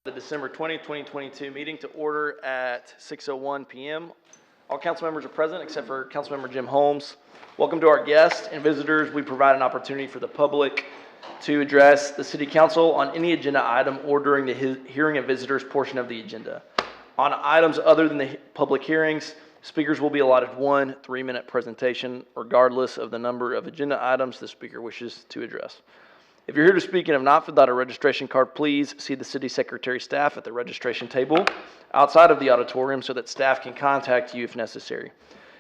The December 20th, 2022 meeting to order at 6:01 p.m. All council members are present except for Councilmember Jim Holmes. Welcome to our guests and visitors. We provide an opportunity for the public to address the City Council on any agenda item or during the hearing of visitors portion of the agenda. On items other than the public hearings, speakers will be allotted one 3-minute presentation regardless of the number of agenda items the speaker wishes to address. If you're here to speak and have not filled out a registration card, please see the city secretary staff at the registration table outside of the auditorium so that staff can contact you if necessary.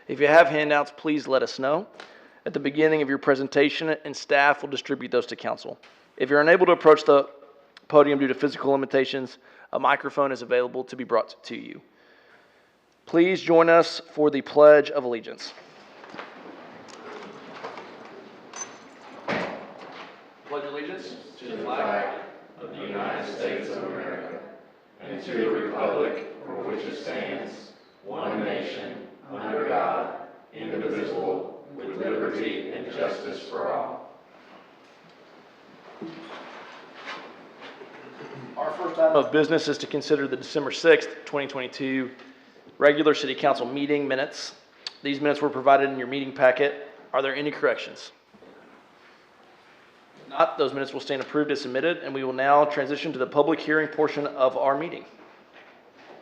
If you have handouts, please let us know at the beginning of your presentation, and staff will distribute those to council. If you're unable to approach the podium due to physical limitations, a microphone is available to be brought to you. Please join us for the Pledge of Allegiance. Pledge allegiance to the flag of the United States of America and to the republic for which it stands, one nation, under God, indivisible, with liberty and justice for all. Our first item of business is to consider the December 6th, 2022 regular City Council meeting minutes. These minutes were provided in your meeting packet. Are there any corrections? If not, those minutes will stand approved as submitted, and we will now transition to the public hearing portion of our meeting.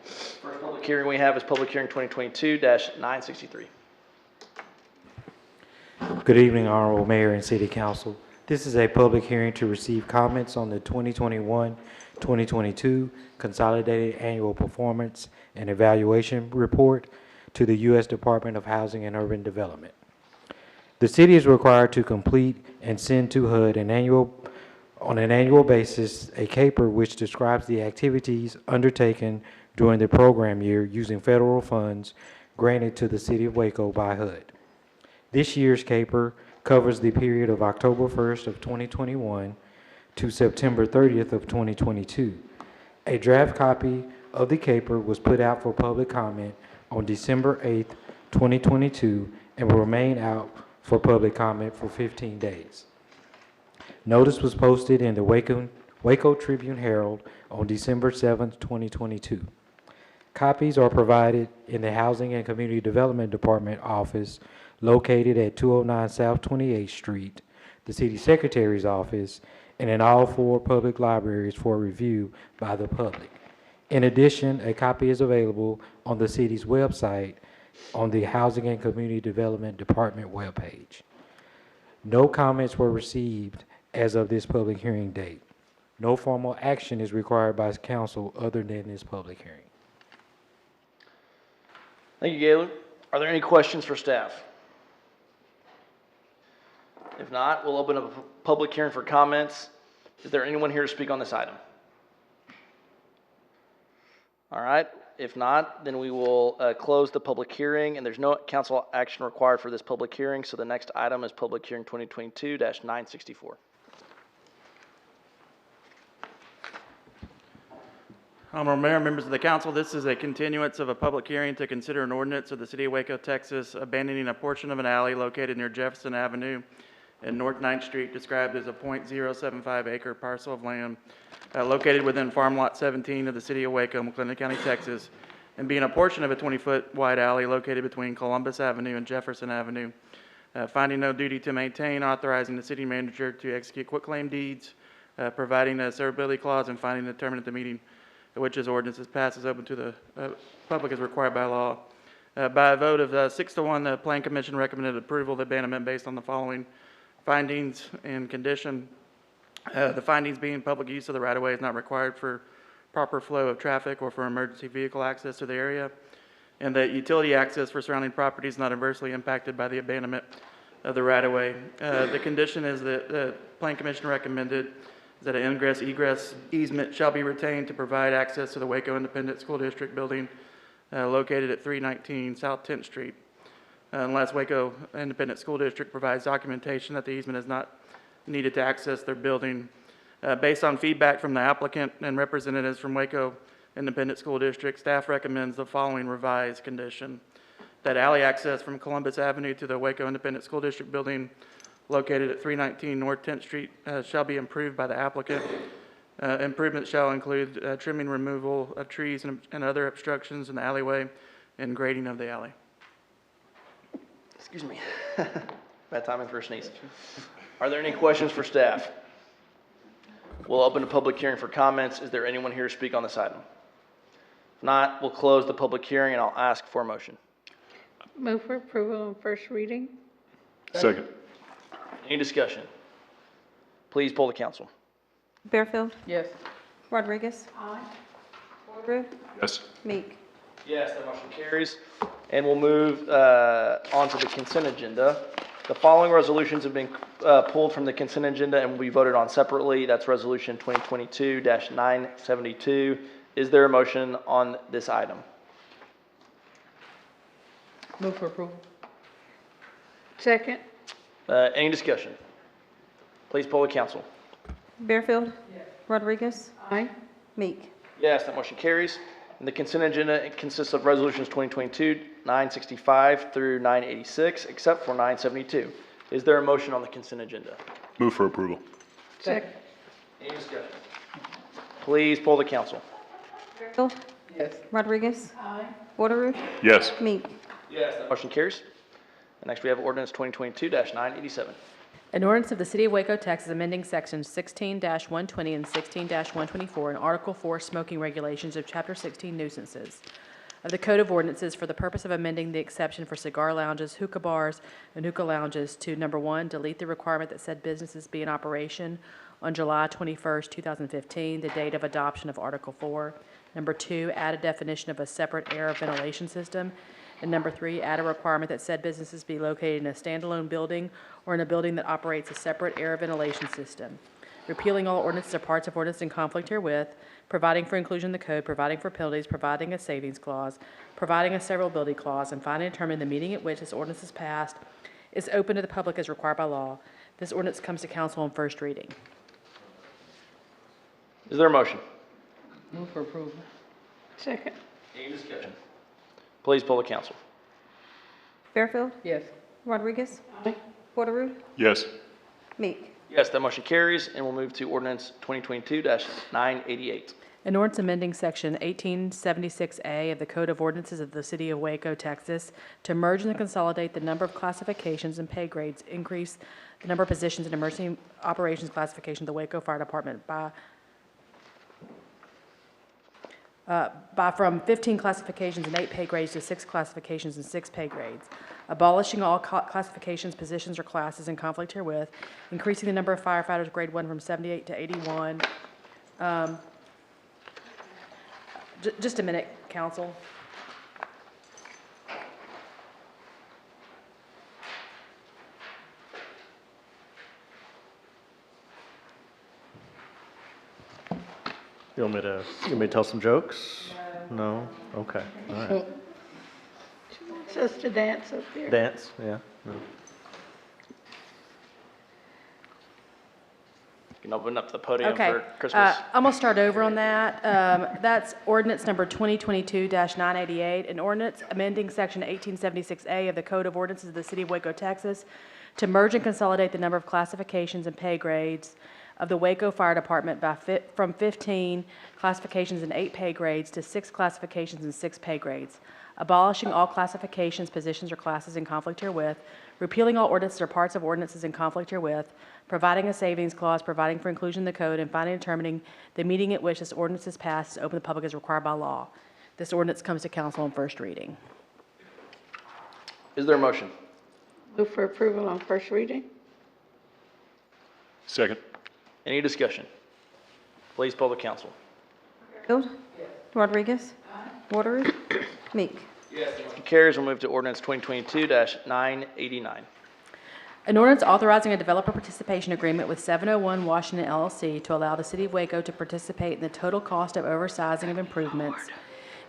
First public hearing we have is public hearing 2022-963. Good evening, Honorable Mayor and City Council. This is a public hearing to receive comments on the 2021-2022 Consolidated Annual Performance and Evaluation Report to the U.S. Department of Housing and Urban Development. The city is required to complete and send to HUD on an annual basis a CAPER which describes the activities undertaken during the program year using federal funds granted to the City of Waco by HUD. This year's CAPER covers the period of October 1st of 2021 to September 30th of 2022. A draft copy of the CAPER was put out for public comment on December 8th, 2022 and will remain out for public comment for 15 days. Notice was posted in the Waco Tribune Herald on December 7th, 2022. Copies are provided in the Housing and Community Development Department office located at 209 South 28th Street, the City Secretary's office, and in all 4 public libraries for review by the public. In addition, a copy is available on the city's website on the Housing and Community Development Department webpage. No comments were received as of this public hearing date. No formal action is required by council other than this public hearing. Thank you, Gaylor. Are there any questions for staff? If not, we'll open up a public hearing for comments. Is there anyone here to speak on this item? All right. If not, then we will close the public hearing, and there's no council action required for this public hearing, so the next item is public hearing 2022-964. Honorable Mayor, members of the council, this is a continuance of a public hearing to consider an ordinance of the City of Waco, Texas, abandoning a portion of an alley located near Jefferson Avenue and North 9th Street, described as a .075 acre parcel of land located within Farm Lot 17 of the City of Waco, McLennan County, Texas, and being a portion of a 20-foot wide alley located between Columbus Avenue and Jefferson Avenue, finding no duty to maintain, authorizing the city manager to execute quitclaim deeds, providing a severability clause, and finding determined at the meeting which this ordinance is passed is open to the public as required by law. By a vote of 6-1, the Plan Commission recommended approval of the abandonment based on the following findings and condition. The findings being public use of the right-of-way is not required for proper flow of traffic or for emergency vehicle access to the area, and that utility access for surrounding property is not adversely impacted by the abandonment of the right-of-way. The condition is that the Plan Commission recommended that an ingress-egress easement shall be retained to provide access to the Waco Independent School District building located at 319 South 10th Street. Unless Waco Independent School District provides documentation that the easement is not needed to access their building. Based on feedback from the applicant and representatives from Waco Independent School District, staff recommends the following revised condition: that alley access from Columbus Avenue to the Waco Independent School District building located at 319 North 10th Street shall be improved by the applicant Improvements shall include trimming, removal of trees and other obstructions in the alleyway, and grading of the alley. Excuse me. Bad timing for a sneeze. Are there any questions for staff? We'll open a public hearing for comments. Is there anyone here to speak on this item? If not, we'll close the public hearing and I'll ask for a motion. Move for approval on first reading. Second. Any discussion? Please poll the council. Bearfield, Yes. Rodriguez. Porter, Yes. Meek. Yes, that motion carries. And we'll move on to the consent agenda. The following resolutions have been pulled from the consent agenda and will be voted on separately. That's Resolution 2022-972. Is there a motion on this item? Move for approval. Second. Any discussion? Please poll the council. Bearfield, Rodriguez. Aye. Meek. Yes, that motion carries. And the consent agenda consists of resolutions 2022-965 through 986, except for 972. Is there a motion on the consent agenda? Move for approval. Second. Any discussion? Please poll the council. Bearfield, Yes. Rodriguez. Aye. Porter, Yes. Meek. Yes, that motion carries. And next we have ordinance 2022-987. An ordinance of the City of Waco, Texas, amending sections 16-120 and 16-124 in Article 4 Smoking Regulations of Chapter 16 Nuisances of the Code of Ordinances for the purpose of amending the exception for cigar lounges, hookah bars, and hookah lounges to, number 1, delete the requirement that said businesses be in operation on July 21st, 2015, the date of adoption of Article 4. Number 2, add a definition of a separate air ventilation system. And number 3, add a requirement that said businesses be located in a standalone building or in a building that operates a separate air ventilation system. Repealing all ordinances or parts of ordinance in conflict herewith, providing for inclusion in the code, providing for penalties, providing a savings clause, providing a severability clause, and finally determining the meeting at which this ordinance is passed is open to the public as required by law. This ordinance comes to council on first reading. Is there a motion? Move for approval. Second. Any discussion? Please poll the council. Bearfield, Yes. Rodriguez. Aye. Porter, Yes. Meek. Yes, that motion carries, and we'll move to ordinance 2022-988. An ordinance amending Section 1876A of the Code of Ordinances of the City of Waco, Texas, to merge and consolidate the number of classifications and pay grades, increase the number of positions in emergency operations classification of the Waco Fire Department by from 15 classifications and 8 pay grades to 6 classifications and 6 pay grades, abolishing all classifications, positions, or classes in conflict herewith, increasing the number of firefighters grade 1 from 78 to 81. Just a minute, council. You want me to tell some jokes? No? Okay, all right. She wants us to dance up there. Dance, yeah. No. You can open up the podium Okay, for Christmas. I'm gonna start over on that. That's ordinance number 2022-988, an ordinance amending section 1876A of the Code of Ordinances of the City of Waco, Texas, to merge and consolidate the number of classifications and pay grades of the Waco Fire Department from 15 classifications and 8 pay grades to 6 classifications and 6 pay grades, abolishing all classifications, positions, or classes in conflict herewith, repealing all ordinances or parts of ordinances in conflict herewith, providing a savings clause, providing for inclusion in the code, and finally determining the meeting at which this ordinance is passed is open to the public as required by law. This ordinance comes to council on first reading. Is there a motion? Move for approval on first reading. Second. Any discussion? Please poll the council. Bearfield, Rodriguez. Porter, Meek. Motion carries. We'll move to ordinance 2022-989. An ordinance authorizing a developer participation agreement with 701 Washington LLC to allow the City of Waco to participate in the total cost of oversizing of improvements,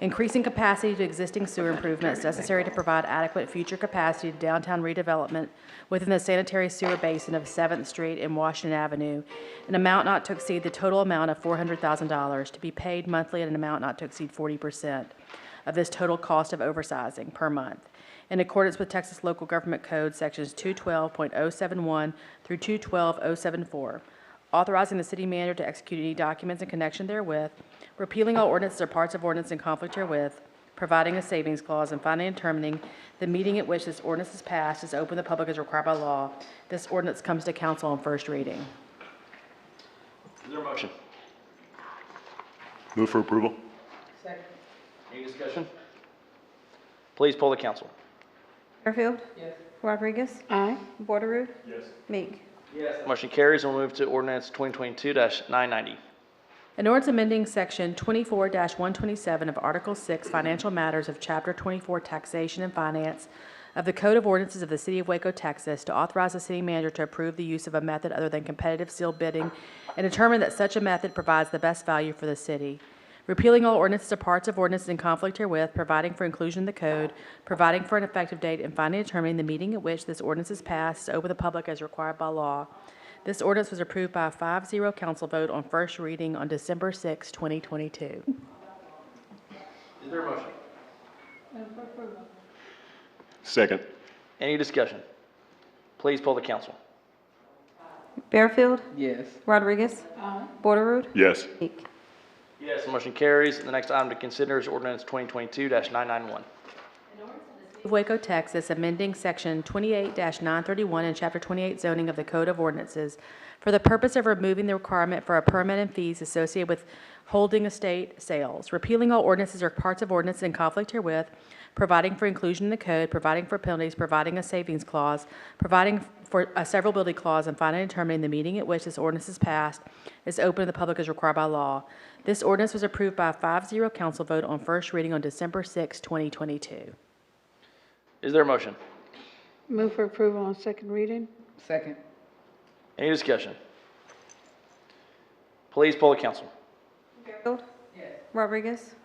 increasing capacity to existing sewer improvements necessary to provide adequate future capacity to downtown redevelopment within the sanitary sewer basin of 7th Street and Washington Avenue, an amount not to exceed the total amount of $400,000 to be paid monthly at an amount not to exceed 40% of this total cost of oversizing per month, in accordance with Texas Local Government Code Sections 212.071 through 212.074. authorizing the city manager to execute any documents in connection therewith, repealing all ordinances or parts of ordinance in conflict herewith, providing a savings clause, and finally determining the meeting at which this ordinance is passed is open to the public as required by law. This ordinance comes to council on first reading. Is there a motion? Move for approval. Any discussion? Please poll the council. Fairfield. Yes. Rodriguez. Aye. Bordereau. Yes. Meek. Motion carries, and we'll move to ordinance 2022-990. An ordinance amending Section 24-127 of Article 6 Financial Matters of Chapter 24 Taxation and Finance of the Code of Ordinances of the City of Waco, Texas, to authorize the city manager to approve the use of a method other than competitive sealed bidding and determine that such a method provides the best value for the city. Repealing all ordinances or parts of ordinances in conflict herewith, providing for inclusion in the code, providing for an effective date, and finally determining the meeting at which this ordinance is passed is open to the public as required by law. This ordinance was approved by a 5-0 council vote on first reading on December 6, 2022. Is there a motion? Second. Any discussion? Please poll the council. Fairfield. Yes. Rodriguez. Bordereau. Yes. Meek. Yes. The motion carries. The next item to consider is ordinance 2022-991. of Waco, Texas, amending Section 28-931 and Chapter 28 zoning of the Code of Ordinances for the purpose of removing the requirement for a permit and fees associated with holding estate sales, repealing all ordinances or parts of ordinance in conflict herewith, providing for inclusion in the code, providing for penalties, providing a savings clause, providing for a severability clause, and finally determining the meeting at which this ordinance is passed is open to the public as required by law. This ordinance was approved by a 5-0 council vote on first reading on December 6, 2022. Is there a motion? Move for approval on second reading? Second. Any discussion? Please poll the council. Fairfield. Yes. Rodriguez.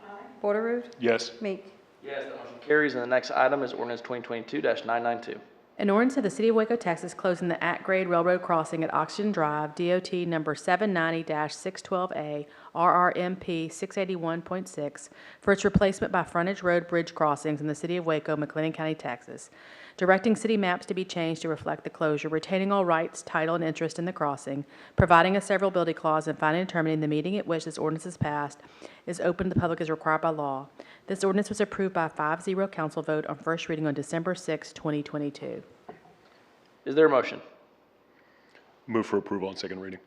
Bordereau. Yes. Meek. Yes, that motion carries, and the next item is ordinance 2022-992. An ordinance of the City of Waco, Texas, closing the at-grade railroad crossing at Oxygen Drive, DOT number 790-612A, RRMP 681.6, for its replacement by frontage road bridge crossings in the City of Waco, McLennan County, Texas. Directing city maps to be changed to reflect the closure, retaining all rights, title, and interest in the crossing, providing a severability clause, and finally determining the meeting at which this ordinance is passed is open to the public as required by law. This ordinance was approved by a 5-0 council vote on first reading on December 6, 2022. Is there a motion? Move for approval on second reading.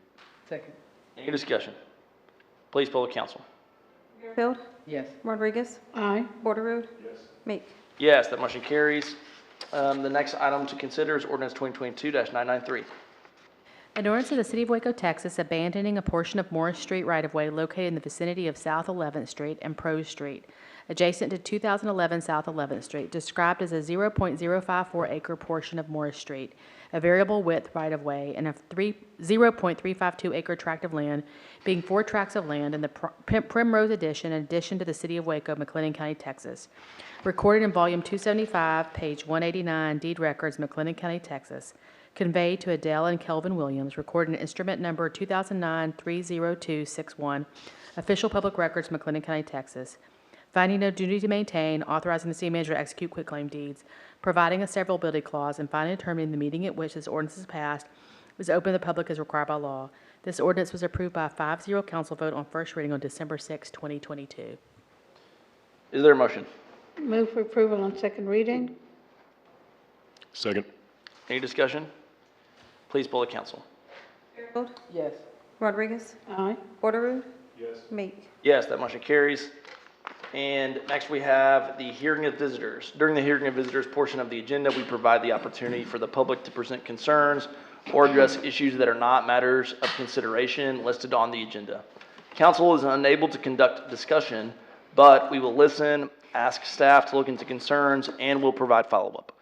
Second. Any discussion? Please poll the council. Fairfield. Yes. Rodriguez. Aye. Bordereau. Yes. Meek. Yes, that motion carries. The next item to consider is ordinance 2022-993. An ordinance of the City of Waco, Texas, abandoning a portion of Morris Street right-of-way located in the vicinity of South 11th Street and Prose Street, adjacent to 2011 South 11th Street, described as a 0.054-acre portion of Morris Street, a variable width right-of-way, and a 0.352-acre tract of land, being 4 tracts of land in the Primrose Addition, in addition to the City of Waco, McLennan County, Texas. Recorded in Volume 275, page 189, Deed Records, McLennan County, Texas. Conveyed to Adele and Kelvin Williams, recorded in instrument number 2009-30261, Official Public Records, McLennan County, Texas. Finding no duty to maintain, authorizing the city manager to execute quitclaim deeds, providing a severability clause, and finally determining the meeting at which this ordinance is passed is open to the public as required by law. This ordinance was approved by a 5-0 council vote on first reading on December 6, 2022. Is there a motion? Move for approval on second reading? Second. Any discussion? Please poll the council. Fairfield. Yes. Rodriguez. Aye. Bordereau. Yes. Meek. Yes, that motion carries. And next we have the hearing of visitors. During the hearing of visitors portion of the agenda, we provide the opportunity for the public to present concerns or address issues that are not matters of consideration listed on the agenda. Council is unable to conduct discussion, but we will listen, ask staff to look into concerns, and will provide follow-up.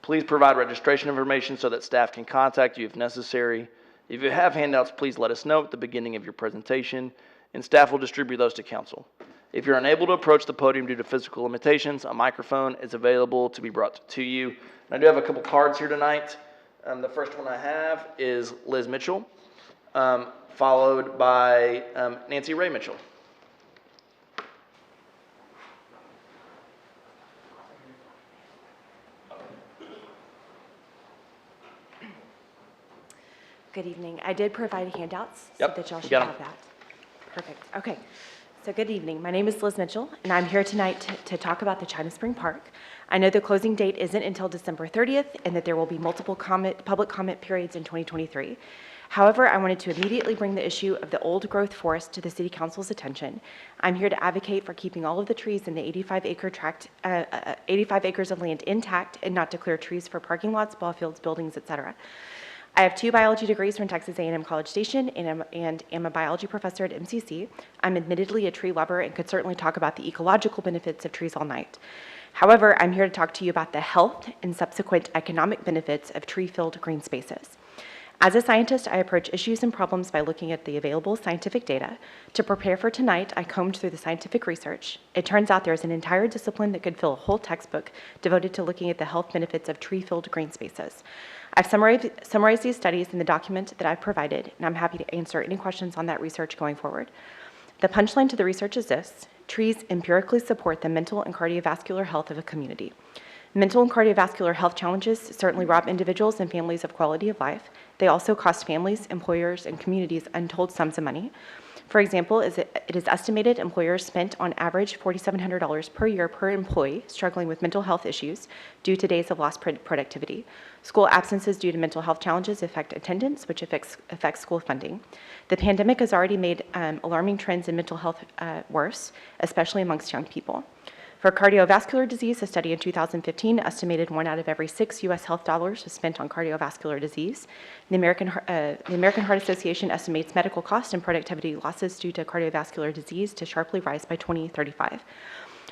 Please provide registration information so that staff can contact you if necessary. If you have handouts, please let us know at the beginning of your presentation, and staff will distribute those to council. If you're unable to approach the podium due to physical limitations, a microphone is available to be brought to you. And I do have a couple cards here tonight. The first one I have is Liz Mitchell, followed by Nancy Ray Mitchell. Good evening. I did provide handouts so Yep, that y'all we should got 'em. have that. Perfect. Okay. So good evening. My name is Liz Mitchell, and I'm here tonight to talk about the China Spring Park. I know the closing date isn't until December 30th and that there will be multiple public comment periods in 2023. However, I wanted to immediately bring the issue of the old growth forest to the City Council's attention. I'm here to advocate for keeping all of the trees in the 85 acres of land intact and not to clear trees for parking lots, ball fields, buildings, etc. I have 2 biology degrees from Texas A&M College Station and am a biology professor at MCC. I'm admittedly a tree lover and could certainly talk about the ecological benefits of trees all night. However, I'm here to talk to you about the health and subsequent economic benefits of tree-filled green spaces. As a scientist, I approach issues and problems by looking at the available scientific data. To prepare for tonight, I combed through the scientific research. It turns out there's an entire discipline that could fill a whole textbook devoted to looking at the health benefits of tree-filled green spaces. I've summarized these studies in the document that I've provided, and I'm happy to answer any questions on that research going forward. The punchline to the research is this: trees empirically support the mental and cardiovascular health of a community. Mental and cardiovascular health challenges certainly rob individuals and families of quality of life. They also cost families, employers, and communities untold sums of money. For example, it is estimated employers spent on average $4,700 per year per employee struggling with mental health issues due to days of lost productivity. School absences due to mental health challenges affect attendance, which affects school funding. The pandemic has already made alarming trends in mental health worse, especially amongst young people. For cardiovascular disease, a study in 2015 estimated 1 out of every 6 U.S. health dollars was spent on cardiovascular disease. The American Heart Association estimates medical cost and productivity losses due to cardiovascular disease to sharply rise by 2035.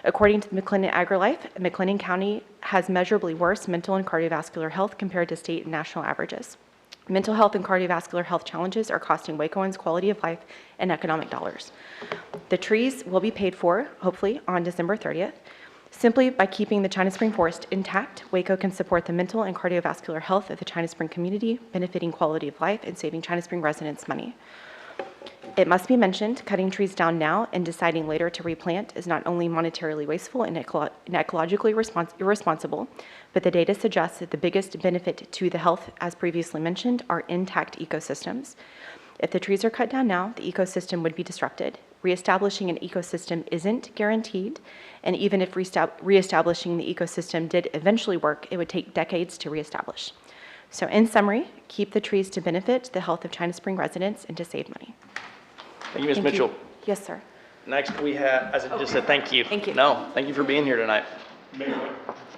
According to McLennan AgriLife, McLennan County has measurably worse mental and cardiovascular health compared to state and national averages. Mental health and cardiovascular health challenges are costing Wacoans quality of life and economic dollars. The trees will be paid for, hopefully, on December 30th. Simply by keeping the China Spring Forest intact, Waco can support the mental and cardiovascular health of the China Spring community, benefiting quality of life and saving China Spring residents money. It must be mentioned, cutting trees down now and deciding later to replant is not only monetarily wasteful and ecologically irresponsible, but the data suggests that the biggest benefit to the health, as previously mentioned, are intact ecosystems. If the trees are cut down now, the ecosystem would be disrupted. Reestablishing an ecosystem isn't guaranteed, and even if reestablishing the ecosystem did eventually work, it would take decades to reestablish. So in summary, keep the trees to benefit the health of China Spring residents and to save money. Thank you, Ms. Thank you. Mitchell. Yes, sir. Next, we have, as I just said, thank you. Thank you. No, thank you for being here tonight.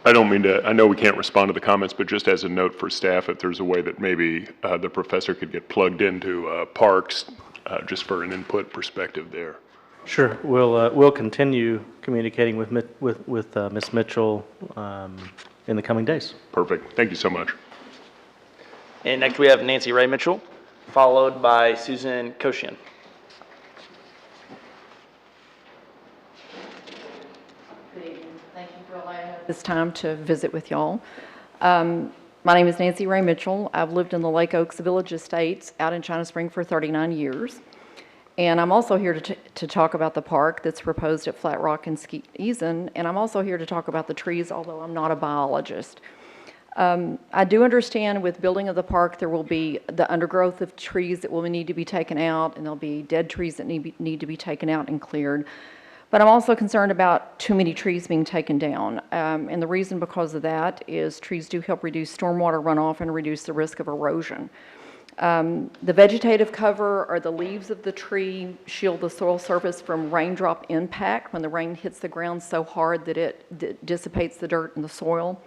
I don't mean to, I know we can't respond to the comments, but just as a note for staff, if there's a way that maybe the professor could get plugged into parks, just for an input perspective there. Sure, we'll continue communicating with Ms. Mitchell in the coming days. Perfect. Thank you so much. And next, we have Nancy Ray Mitchell, followed by Susan Koshian. Thank you for allowing us this time to visit with y'all. My name is Nancy Ray Mitchell. I've lived in the Lake Oaks Village Estates out in China Spring for 39 years. And I'm also here to talk about the park that's proposed at Flat Rock and Skeet-Eason. And I'm also here to talk about the trees, although I'm not a biologist. I do understand with building of the park, there will be the undergrowth of trees that will need to be taken out, and there'll be dead trees that need to be taken out and cleared. But I'm also concerned about too many trees being taken down. And the reason because of that is trees do help reduce stormwater runoff and reduce the risk of erosion. The vegetative cover or the leaves of the tree shield the soil surface from raindrop impact when the rain hits the ground so hard that it dissipates the dirt in the soil.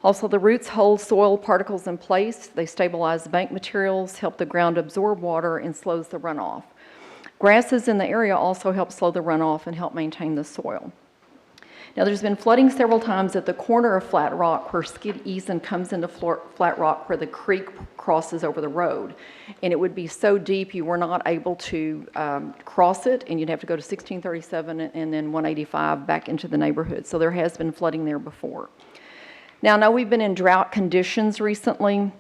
Also, the roots hold soil particles in place. They stabilize the bank materials, help the ground absorb water, and slows the runoff. Grasses in the area also help slow the runoff and help maintain the soil. Now, there's been flooding several times at the corner of Flat Rock where Skeet-Eason comes into Flat Rock where the creek crosses over the road. And it would be so deep you were not able to cross it, and you'd have to go to 1637 and then 185 back into the neighborhood. So there has been flooding there before. Now, I know we've been in drought conditions recently,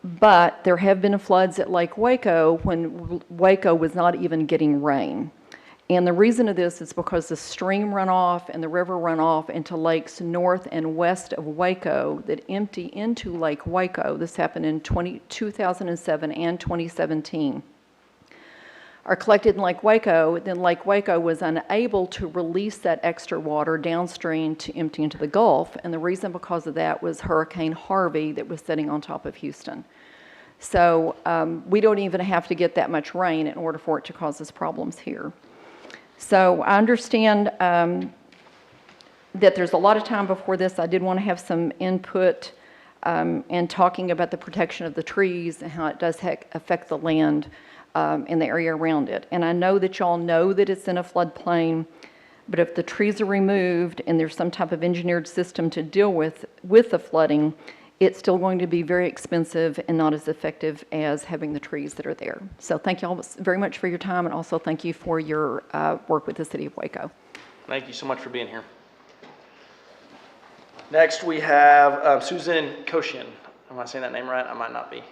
but there have been floods at Lake Waco when Waco was not even getting rain. And the reason of this is because the stream runoff and the river runoff into lakes north and west of Waco that empty into Lake Waco, this happened in 2007 and 2017, are collected in Lake Waco. Then Lake Waco was unable to release that extra water downstream to empty into the Gulf. And the reason because of that was Hurricane Harvey that was sitting on top of Houston. So we don't even have to get that much rain in order for it to cause us problems here. So I understand that there's a lot of time before this. I did want to have some input in talking about the protection of the trees and how it does affect the land in the area around it. And I know that y'all know that it's in a floodplain, but if the trees are removed and there's some type of engineered system to deal with the flooding, it's still going to be very expensive and not as effective as having the trees that are there. So thank you all very much for your time, and also thank you for your work with the City of Waco. Thank you so much for being here. Next, we have Susan Koshian. Am I saying that name right? I might not be.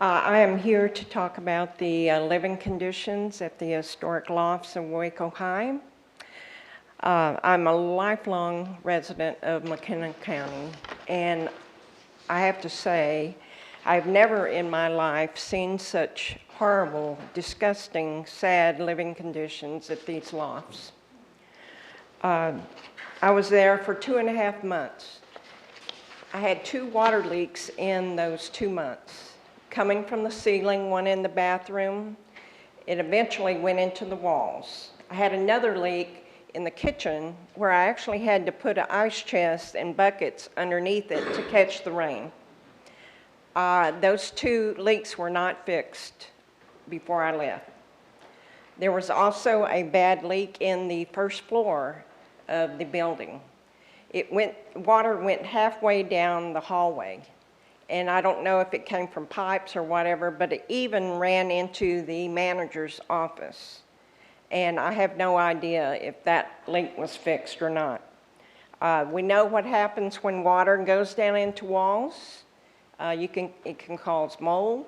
I am here to talk about the living conditions at the historic lofts of Waco High. I'm a lifelong resident of McKinnon County, and I have to say, I've never in my life seen such horrible, disgusting, sad living conditions at these lofts. I was there for 2.5 months. I had 2 water leaks in those 2 months, coming from the ceiling, one in the bathroom. It eventually went into the walls. I had another leak in the kitchen where I actually had to put an ice chest and buckets underneath it to catch the rain. Those 2 leaks were not fixed before I left. There was also a bad leak in the first floor of the building. Water went halfway down the hallway, and I don't know if it came from pipes or whatever, but it even ran into the manager's office. And I have no idea if that leak was fixed or not. We know what happens when water goes down into walls. It can cause mold.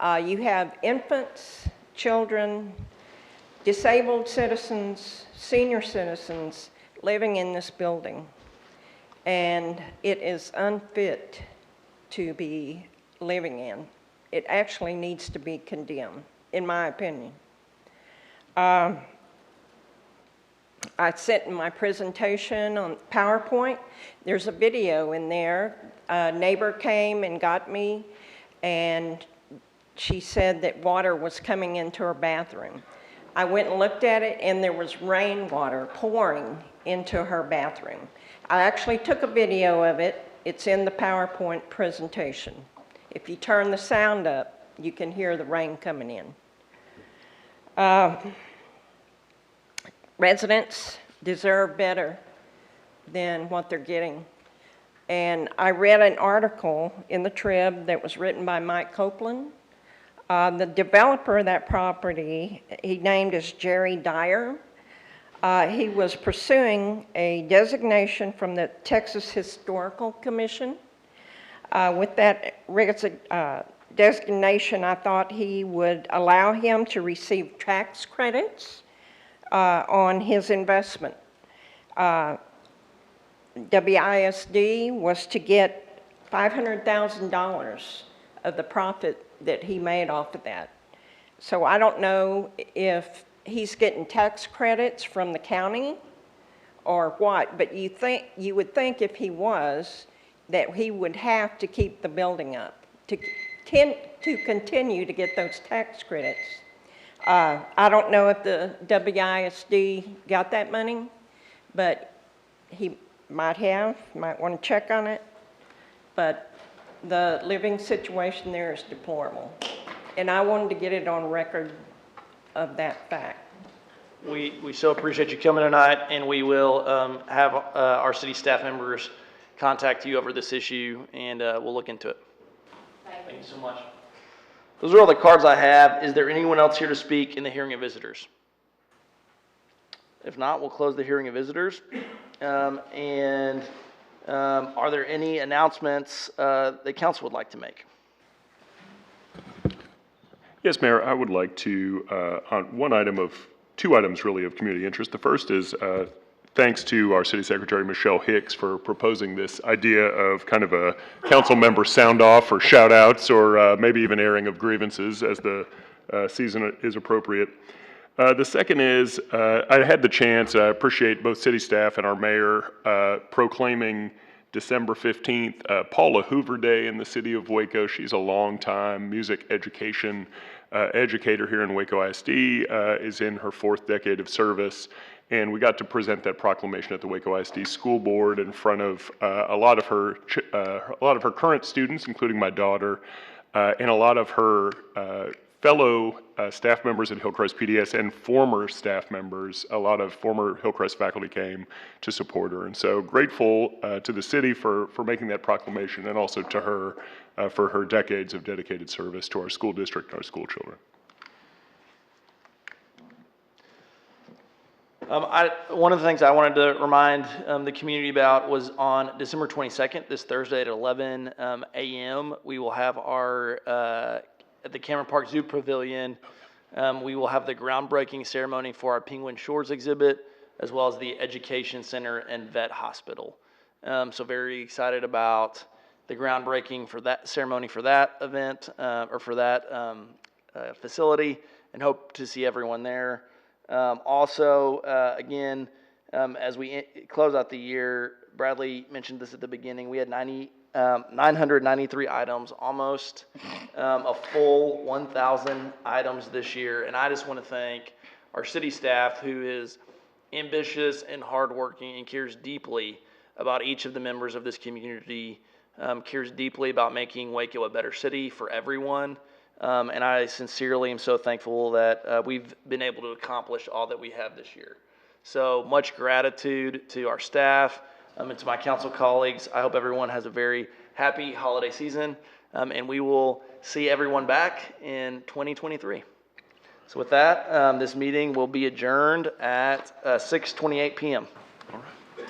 You have infants, children, disabled citizens, senior citizens living in this building. And it is unfit to be living in. It actually needs to be condemned, in my opinion. I sent in my presentation on PowerPoint. There's a video in there. A neighbor came and got me, and she said that water was coming into her bathroom. I went and looked at it, and there was rainwater pouring into her bathroom. I actually took a video of it. It's in the PowerPoint presentation. If you turn the sound up, you can hear the rain coming in. Residents deserve better than what they're getting. And I read an article in the Trib that was written by Mike Copeland. The developer of that property, he named as Jerry Dyer. He was pursuing a designation from the Texas Historical Commission. With that designation, I thought he would allow him to receive tax credits on his investment. WISD was to get $500,000 of the profit that he made off of that. So I don't know if he's getting tax credits from the county or what, but you would think if he was, that he would have to keep the building up to continue to get those tax credits. I don't know if the WISD got that money, but he might want to check on it. But the living situation there is deplorable. And I wanted to get it on record of that fact. We so appreciate you coming tonight, and we will have our city staff members contact you over this issue, and we'll look into it. Thank you so much. Those are all the cards I have. Is there anyone else here to speak in the hearing of visitors? If not, we'll close the hearing of visitors. Are there any announcements that council would like to make? Yes, Mayor, I would like to, on one item of, two items really of community interest. The first is thanks to our City Secretary, Michelle Hicks, for proposing this idea of kind of a council member sound-off or shout-outs or maybe even airing of grievances as the season is appropriate. The second is, I had the chance, I appreciate both city staff and our mayor proclaiming December 15th, Paula Hoover Day in the city of Waco. She's a longtime music education educator here in Waco ISD, is in her 4th decade of service. And we got to present that proclamation at the Waco ISD School Board in front of a lot of her current students, including my daughter, and a lot of her fellow staff members at Hillcrest PDS and former staff members. A lot of former Hillcrest faculty came to support her. And so grateful to the city for making that proclamation, and also to her for her decades of dedicated service to our school district and our school children. One of the things I wanted to remind the community about was on December 22nd, this Thursday at 11 a.m., we will have our, at the Cameron Park Zoo Pavilion, we will have the groundbreaking ceremony for our Penguin Shores exhibit, as well as the Education Center and Vet Hospital. So very excited about the groundbreaking for that ceremony for that event, or for that facility, and hope to see everyone there. Also, again, as we close out the year, Bradley mentioned this at the beginning, we had 993 items, almost a full 1,000 items this year. And I just want to thank our city staff, who is ambitious and hardworking and cares deeply about each of the members of this community, cares deeply about making Waco a better city for everyone. And I sincerely am so thankful that we've been able to accomplish all that we have this year. So much gratitude to our staff and to my council colleagues. I hope everyone has a very happy holiday season, and we will see everyone back in 2023. So with that, this meeting will be adjourned at 6:28 p.m. All right.